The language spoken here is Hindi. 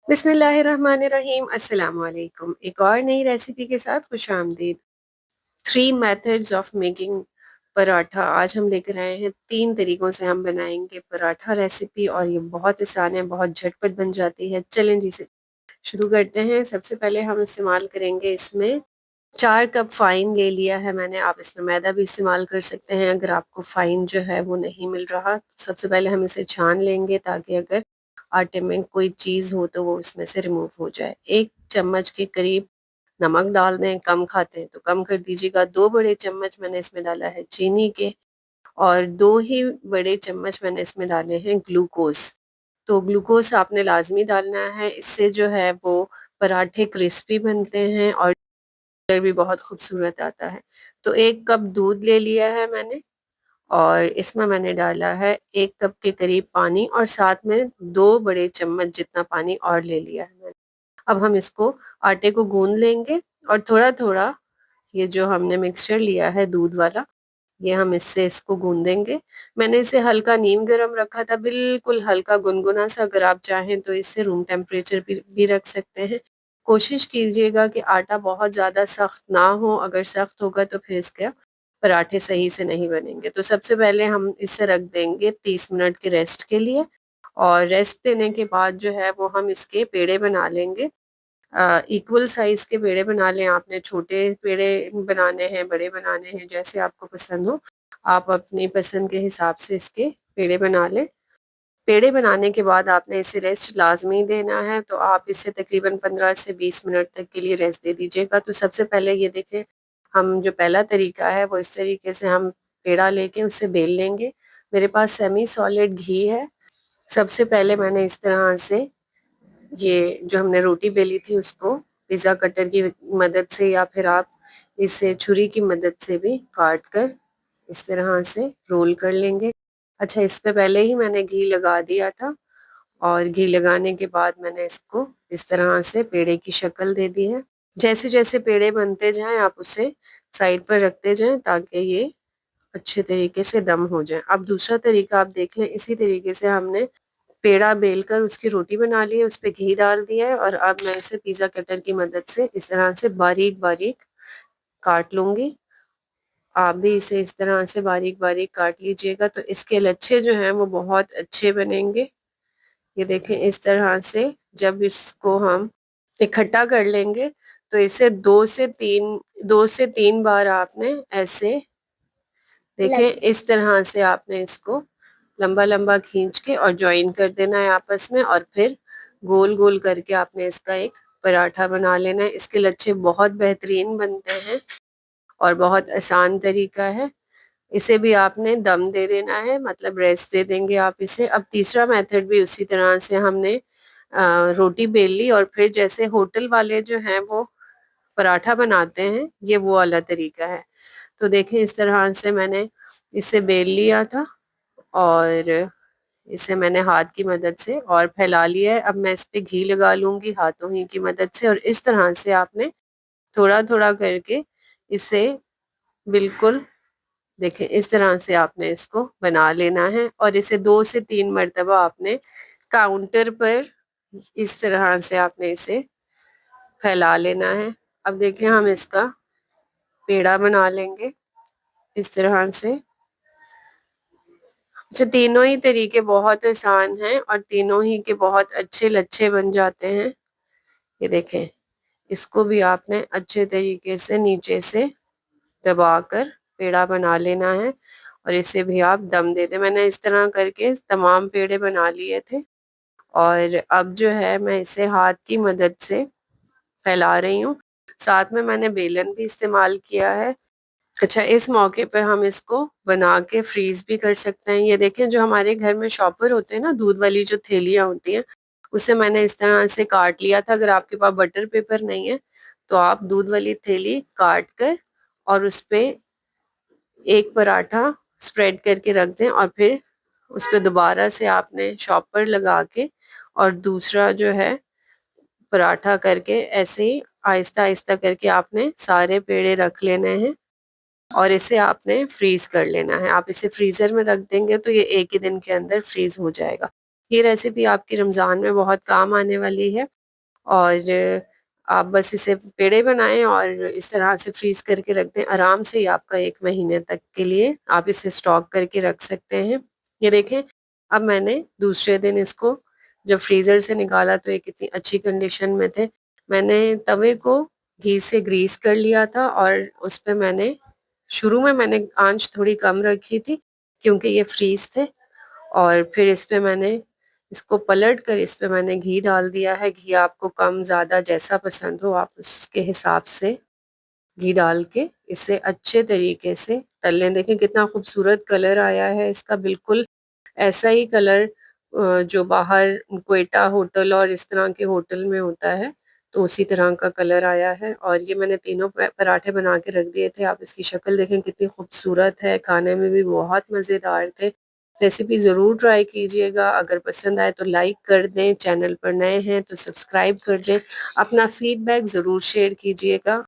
बिस्मिल्लाहिर्रहमानिर्रहीम अस्सलाम वालेकुम। एक और नई रेसिपी के साथ खुशामदीद। Three methods of making paratha. आज हम लेकर आए हैं 3 तरीकों से हम बनाएंगे पराठा रेसिपी और ये बहुत आसान है, बहुत झटपट बन जाती है। चलें जी से शुरू करते हैं। सबसे पहले हम इस्तेमाल करेंगे इसमें 4 कप फाइन ले लिया है मैंने। आप इसमें मैदा भी इस्तेमाल कर सकते हैं अगर आपको फाइन जो है वो नहीं मिल रहा। तो सबसे पहले हम इसे छान लेंगे ताकि अगर आटे में कोई चीज़ हो तो वो उसमें से रिमूव हो जाए। 1 चम्मच के करीब नमक डाल दें, कम खाते हैं तो कम कर दीजिएगा। 2 बड़े चम्मच मैंने इसमें डाला है चीनी के, और 2 ही बड़े चम्मच मैंने इसमें डाले हैं ग्लूकोज। तो ग्लूकोज आपने लाजमी डालना है, इससे जो है वो पराठे क्रिस्पी बनते हैं और कलर भी बहुत खूबसूरत आता है। तो 1 कप दूध ले लिया है मैंने, और इसमें मैंने डाला है 1 कप के करीब पानी, और साथ में 2 बड़े चम्मच जितना पानी और ले लिया है मैंने। अब हम इसको आटे को गूंद लेंगे, और थोड़ा थोड़ा ये जो हमने मिक्सचर लिया है दूध वाला, ये हम इससे इसको गूंदेंगे। मैंने इसे हल्का नीम गरम रखा था, बिल्कुल हल्का गुनगुना सा। अगर आप चाहें तो इससे रूम टेम्परेचर भी रख सकते हैं। कोशिश कीजिएगा कि आटा बहुत ज़्यादा सख्त ना हो, अगर सख्त होगा तो फिर इसके पराठे सही से नहीं बनेंगे। तो सबसे पहले हम इसे रख देंगे 30 मिनट के रेस्ट के लिए, और रेस्ट देने के बाद जो है वो हम इसके पेड़े बना लेंगे। इक्वल साइज के पेड़े बना लें। आपने छोटे पेड़े बनाने हैं, बड़े बनाने हैं, जैसे आपको पसंद हो, आप अपनी पसंद के हिसाब से इसके पेड़े बना लें। पेड़े बनाने के बाद आपने इसे रेस्ट लाजमी देना है, तो आप इसे तकरीबन 15 से 20 मिनट तक के लिए रेस्ट दे दीजिएगा। तो सबसे पहले ये देखें, हम जो पहला तरीका है वो इस तरीके से हम पेड़ा लेके उसे बेल लेंगे। मेरे पास सेमी सॉलिड घी है। सबसे पहले मैंने इस तरह से ये जो हमने रोटी बेली थी उसको पिज़्ज़ा कटर की मदद से, या फिर आप इसे छुरी की मदद से भी काट कर इस तरह से रोल कर लेंगे। अच्छा, इस पे पहले ही मैंने घी लगा दिया था, और घी लगाने के बाद मैंने इसको इस तरह से पेड़े की शक्ल दे दी है। जैसे जैसे पेड़े बनते जाएं आप उसे साइड पर रखते जाएं ताकि ये अच्छे तरीके से दम हो जाए। अब दूसरा तरीका आप देख लें। इसी तरीके से हमने पेड़ा बेलकर उसकी रोटी बना ली है, उस पे घी डाल दिया है, और अब मैं इसे पिज़्ज़ा कटर की मदद से इस तरह से बारीक बारीक काट लूंगी। आप भी इसे इस तरह से बारीक बारीक काट लीजिएगा, तो इसके लच्छे जो हैं वो बहुत अच्छे बनेंगे। ये देखें, इस तरह से जब इसको हम इकट्ठा कर लेंगे तो इसे 2 से 3 बार आपने ऐसे देखें, इस तरह से आपने इसको लंबा लंबा खींच के और ज्वाइन कर देना है आपस में, और फिर गोल गोल करके आपने इसका एक पराठा बना लेना है। इसके लच्छे बहुत बेहतरीन बनते हैं और बहुत आसान तरीका है। इसे भी आपने दम दे देना है, मतलब रेस्ट दे देंगे आप इसे। अब तीसरा मेथड भी उसी तरह से हमने रोटी बेल ली, और फिर जैसे होटल वाले जो हैं वो पराठा बनाते हैं, ये वो वाला तरीका है। तो देखें, इस तरह से मैंने इसे बेल लिया था, और इसे मैंने हाथ की मदद से और फैला लिया है। अब मैं इस पे घी लगा लूंगी हाथों ही की मदद से, और इस तरह से आपने थोड़ा थोड़ा करके इसे बिल्कुल देखें, इस तरह से आपने इसको बना लेना है, और इसे 2 से 3 मरतबा आपने काउंटर पर इस तरह से आपने इसे फैला लेना है। अब देखें, हम इसका पेड़ा बना लेंगे इस तरह से। अच्छा, तीनों ही तरीके बहुत आसान हैं और तीनों ही के बहुत अच्छे लच्छे बन जाते हैं। ये देखें, इसको भी आपने अच्छे तरीके से नीचे से दबाकर पेड़ा बना लेना है, और इसे भी आप दम दे दें। मैंने इस तरह करके तमाम पेड़े बना लिए थे, और अब जो है मैं इसे हाथ की मदद से फैला रही हूँ। साथ में मैंने बेलन भी इस्तेमाल किया है। अच्छा, इस मौके पर हम इसको बना के फ्रीज भी कर सकते हैं। ये देखें, जो हमारे घर में शॉपर होते हैं ना, दूध वाली जो थैलियाँ होती हैं, उसे मैंने इस तरह से काट लिया था। अगर आपके पास बटर पेपर नहीं है तो आप दूध वाली थैली काट कर और उस पे एक पराठा स्प्रेड करके रख दें, और फिर उस पे दोबारा से आपने शॉपर लगा के और दूसरा जो है पराठा करके ऐसे ही आहिस्ता आहिस्ता करके आपने सारे पेड़े रख लेने हैं, और इसे आपने फ्रीज कर लेना है। आप इसे फ्रीजर में रख देंगे तो ये एक ही दिन के अंदर फ्रीज हो जाएगा। ये रेसिपी आपकी रमज़ान में बहुत काम आने वाली है और आप बस इसे पेड़े बनाएँ और इस तरह से फ्रीज़ करके रख दें, आराम से ये आपका 1 महीने तक के लिए आप इसे स्टॉक करके रख सकते हैं। ये देखें, अब मैंने दूसरे दिन इसको जब फ्रीज़र से निकाला तो ये कितनी अच्छी कंडीशन में थे। मैंने तवे को घी से ग्रीस कर लिया था और उस पे मैंने शुरू में मैंने आँच थोड़ी कम रखी थी क्योंकि ये फ्रीज़ थे और फिर इस पे मैंने इसको पलट कर इस पे मैंने घी डाल दिया है। घी आपको कम ज़्यादा जैसा पसंद हो आप उसके हिसाब से घी डाल के इसे अच्छे तरीके से तल लें। देखें कितना खूबसूरत कलर आया है इसका, बिल्कुल ऐसा ही कलर जो बाहर क्वेटा होटल और इस तरह के होटल में होता है, तो उसी तरह का कलर आया है और ये मैंने तीनों पराठे बना के रख दिए थे। आप इसकी शक्ल देखें कितनी खूबसूरत है, खाने में भी बहुत मज़ेदार थे। रेसिपी ज़रूर ट्राई कीजिएगा, अगर पसंद आए तो लाइक कर दें, चैनल पर नए हैं तो सब्सक्राइब कर दें, अपना फीडबैक ज़रूर शेयर कीजिएगा।